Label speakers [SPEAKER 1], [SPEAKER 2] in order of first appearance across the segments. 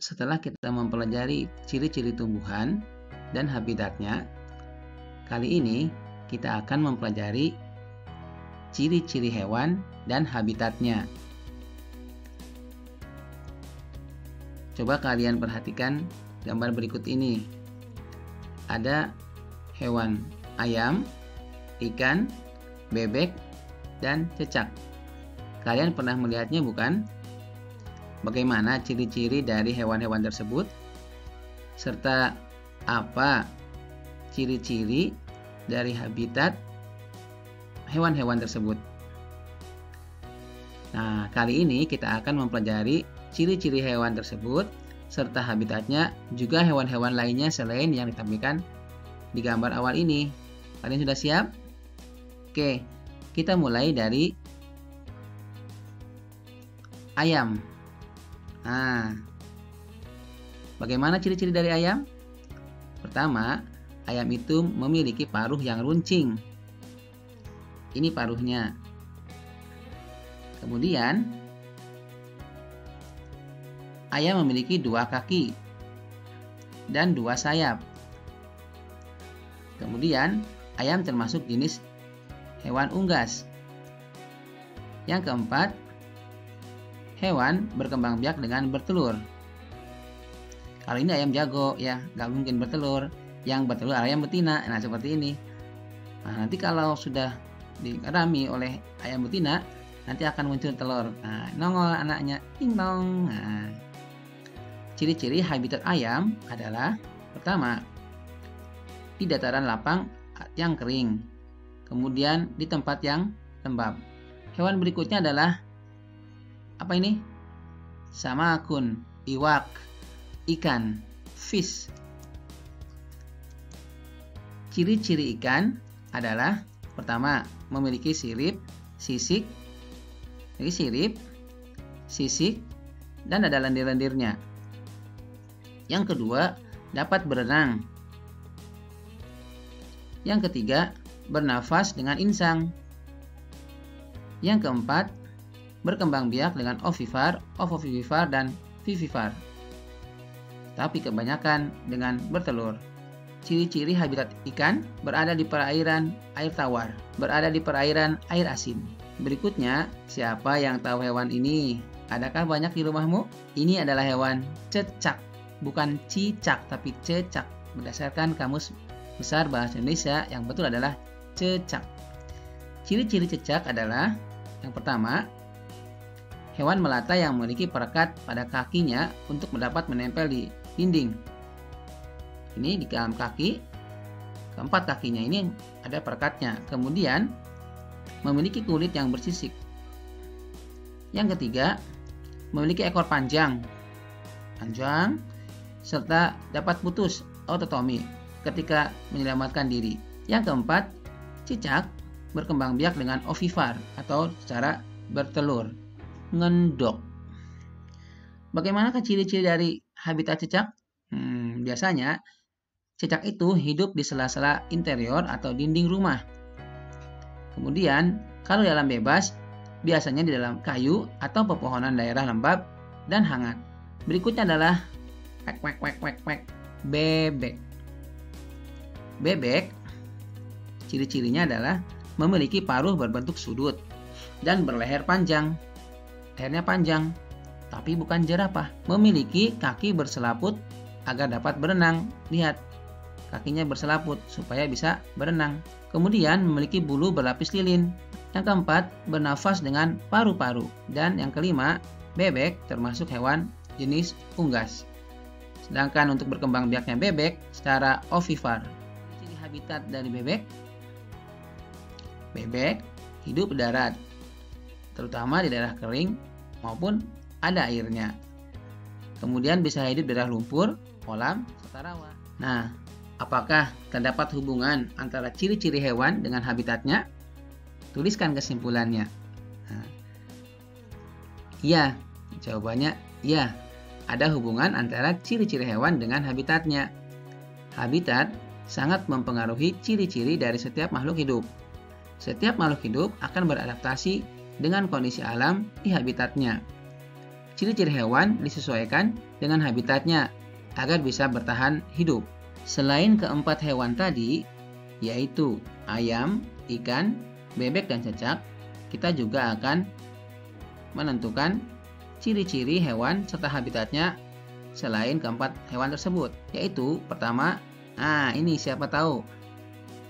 [SPEAKER 1] setelah kita mempelajari ciri-ciri tumbuhan dan habitatnya, kali ini kita akan mempelajari ciri-ciri hewan dan habitatnya. Coba kalian perhatikan gambar berikut ini. Ada hewan ayam, ikan, bebek, dan cecak. Kalian pernah melihatnya bukan? Bagaimana ciri-ciri dari hewan-hewan tersebut? Serta apa ciri-ciri dari habitat hewan-hewan tersebut? Nah, kali ini kita akan mempelajari ciri-ciri hewan tersebut serta habitatnya, juga hewan-hewan lainnya selain yang ditampilkan di gambar awal ini. Kalian sudah siap? Oke, kita mulai dari ayam. Nah, bagaimana ciri-ciri dari ayam? Pertama, ayam itu memiliki paruh yang runcing. Ini paruhnya. Kemudian, ayam memiliki 2 kaki dan 2 sayap. Kemudian, ayam termasuk jenis hewan unggas. Yang keempat, hewan berkembang biak dengan bertelur. Kalau ini ayam jago ya, nggak mungkin bertelur. Yang bertelur ayam betina. Nah, seperti ini. Nah, nanti kalau sudah dirami oleh ayam betina, nanti akan muncul telur. Nah, nongol anaknya, ding dong. Nah, ciri-ciri habitat ayam adalah pertama, di dataran lapang yang kering, kemudian di tempat yang lembab. Hewan berikutnya adalah apa ini? Samakun, iwak, ikan, fish. Ciri-ciri ikan adalah pertama, memiliki sirip, sisik, dan ada lendir-lendirnya. Yang kedua, dapat berenang. Yang ketiga, bernafas dengan insang. Yang keempat, berkembang biak dengan ovipar, ovovivipar, dan vivipar. Tapi kebanyakan dengan bertelur. Ciri-ciri habitat ikan berada di perairan air tawar, berada di perairan air asin. Berikutnya, siapa yang tahu hewan ini? Adakah banyak di rumahmu? Ini adalah hewan cecak, bukan cicak tapi cecak. Berdasarkan Kamus Besar Bahasa Indonesia, yang betul adalah cecak. Ciri-ciri cecak adalah yang pertama, hewan melata yang memiliki perekat pada kakinya untuk dapat menempel di dinding. Ini di dalam kaki, keempat kakinya ini ada perekatnya. Kemudian memiliki kulit yang bersisik. Yang ketiga, memiliki ekor panjang, serta dapat putus ototomi ketika menyelamatkan diri. Yang keempat, cicak berkembang biak dengan ovipar atau secara bertelur, ngendok. Bagaimanakah ciri-ciri dari habitat cicak? Biasanya cicak itu hidup di sela-sela interior atau dinding rumah. Kemudian, kalau di alam bebas, biasanya di dalam kayu atau pepohonan daerah lembab dan hangat. Berikutnya adalah bebek. Bebek, ciri-cirinya adalah memiliki paruh berbentuk sudut dan berleher panjang. Lehernya panjang, tapi bukan jerapah. Memiliki kaki berselaput agar dapat berenang. Lihat, kakinya berselaput supaya bisa berenang. Kemudian memiliki bulu berlapis lilin. Yang keempat, bernafas dengan paru-paru. Dan yang kelima, bebek termasuk hewan jenis unggas. Sedangkan untuk berkembang biaknya bebek secara ovipar. Ciri habitat dari bebek. Bebek hidup di darat, terutama di daerah kering maupun ada airnya. Kemudian bisa hidup di daerah lumpur, kolam, serta rawa. Nah, apakah terdapat hubungan antara ciri-ciri hewan dengan habitatnya? Tuliskan kesimpulannya. Nah, iya, jawabannya iya. Ada hubungan antara ciri-ciri hewan dengan habitatnya. Habitat sangat mempengaruhi ciri-ciri dari setiap makhluk hidup. Setiap makhluk hidup akan beradaptasi dengan kondisi alam di habitatnya. ciri-ciri hewan disesuaikan dengan habitatnya agar bisa bertahan hidup. Selain keempat hewan tadi, yaitu ayam, ikan, bebek, dan cecak, kita juga akan menentukan ciri-ciri hewan serta habitatnya selain keempat hewan tersebut. Yaitu pertama, ini siapa tahu?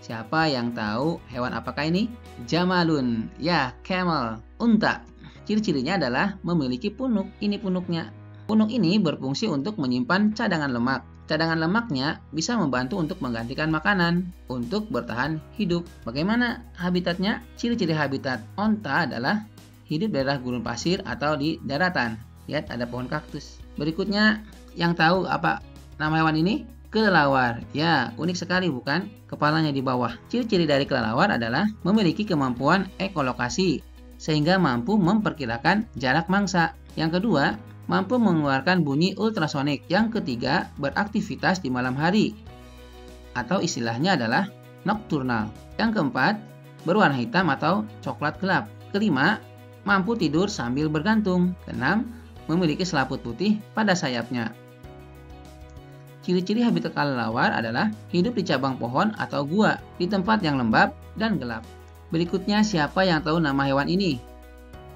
[SPEAKER 1] Siapa yang tahu hewan apakah ini? Jamalun, ya, camel, unta. Ciri-cirinya adalah memiliki punuk. Ini punuknya. Punuk ini berfungsi untuk menyimpan cadangan lemak. Cadangan lemaknya bisa membantu untuk menggantikan makanan untuk bertahan hidup. Bagaimana habitatnya? Ciri-ciri habitat onta adalah hidup di daerah gurun pasir atau di daratan. Lihat ada pohon kaktus. Berikutnya, yang tahu apa nama hewan ini? Kelelawar. Ya, unik sekali bukan? Kepalanya di bawah. Ciri-ciri dari kelelawar adalah memiliki kemampuan ekolokasi sehingga mampu memperkirakan jarak mangsa. Yang kedua, mampu mengeluarkan bunyi ultrasonik. Yang ketiga, beraktivitas di malam hari atau istilahnya adalah nocturnal. Yang keempat, berwarna hitam atau coklat gelap. Kelima, mampu tidur sambil bergantung. Keenam, memiliki selaput putih pada sayapnya. Ciri-ciri habitat kelelawar adalah hidup di cabang pohon atau gua, di tempat yang lembab dan gelap. Berikutnya, siapa yang tahu nama hewan ini?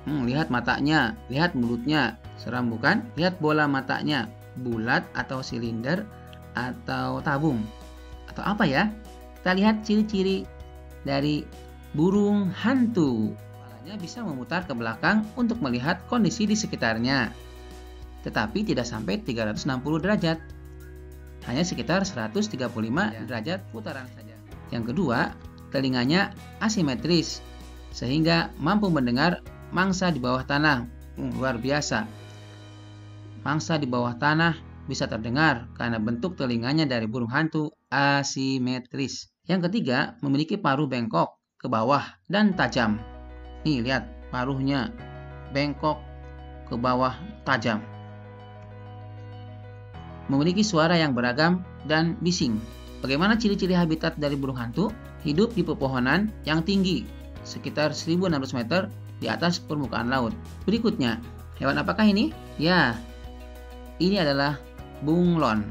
[SPEAKER 1] Lihat matanya, lihat mulutnya. Seram bukan? Lihat bola matanya, bulat atau silinder atau tabung. Atau apa ya? Kita lihat ciri-ciri dari burung hantu. Kepalanya bisa memutar ke belakang untuk melihat kondisi di sekitarnya. Tetapi tidak sampai 360 derajat. Hanya sekitar 135 derajat putaran saja. Yang kedua, telinganya asimetris sehingga mampu mendengar mangsa di bawah tanah. Luar biasa. Mangsa di bawah tanah bisa terdengar karena bentuk telinganya dari burung hantu asimetris. Yang ketiga, memiliki paruh bengkok ke bawah dan tajam. Nih, lihat paruhnya bengkok ke bawah tajam. Memiliki suara yang beragam dan bising. Bagaimana ciri-ciri habitat dari burung hantu? Hidup di pepohonan yang tinggi, sekitar 1.600 meter di atas permukaan laut. Berikutnya, hewan apakah ini? Ya, ini adalah bunglon.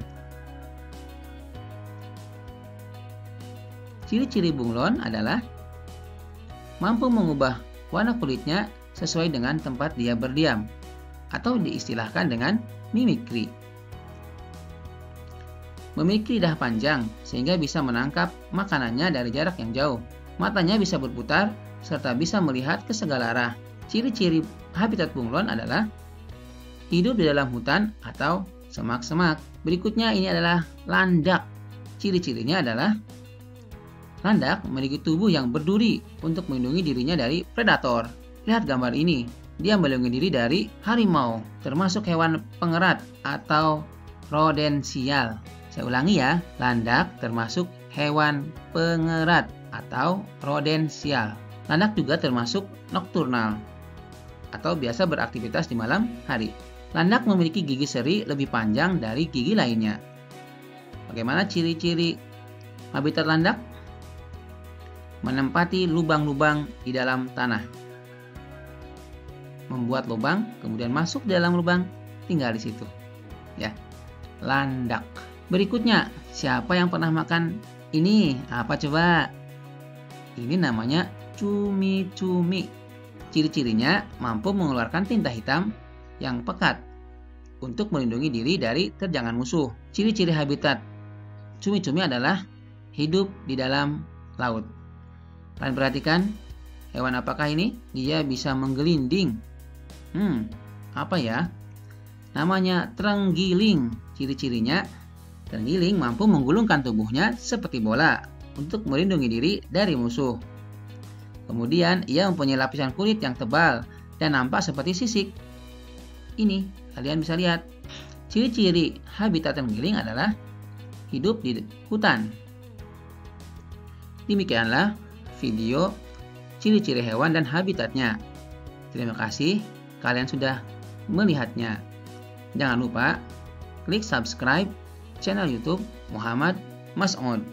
[SPEAKER 1] Ciri-ciri bunglon adalah mampu mengubah warna kulitnya sesuai dengan tempat dia berdiam, atau diistilahkan dengan mimikri. Memiliki lidah panjang sehingga bisa menangkap makanannya dari jarak yang jauh. Matanya bisa berputar serta bisa melihat ke segala arah. Ciri-ciri habitat bunglon adalah hidup di dalam hutan atau semak-semak. Berikutnya ini adalah landak. Ciri-cirinya adalah landak memiliki tubuh yang berduri untuk melindungi dirinya dari predator. Lihat gambar ini. Dia melindungi diri dari harimau, termasuk hewan pengerat atau rodensial. Saya ulangi ya, landak termasuk hewan pengerat atau rodensial. Landak juga termasuk nokturnal atau biasa beraktivitas di malam hari. Landak memiliki gigi seri lebih panjang dari gigi lainnya. Bagaimana ciri-ciri habitat landak? Menempati lubang-lubang di dalam tanah. Membuat lubang, kemudian masuk di dalam lubang, tinggal di situ. Ya, landak. Berikutnya, siapa yang pernah makan ini? Apa coba? Ini namanya cumi-cumi. Ciri-cirinya mampu mengeluarkan tinta hitam yang pekat untuk melindungi diri dari terjangan musuh. Ciri-ciri habitat cumi-cumi adalah hidup di dalam laut. Kalian perhatikan, hewan apakah ini? Dia bisa menggelinding. Apa ya? Namanya terenggiling. Ciri-cirinya, terenggiling mampu menggulungkan tubuhnya seperti bola untuk melindungi diri dari musuh. Kemudian, ia mempunyai lapisan kulit yang tebal dan nampak seperti sisik. Ini, kalian bisa lihat. Ciri-ciri habitat terenggiling adalah hidup di hutan. Demikianlah video ciri-ciri hewan dan habitatnya. Terima kasih kalian sudah melihatnya. Jangan lupa klik subscribe channel YouTube Muhammad Mas'ud.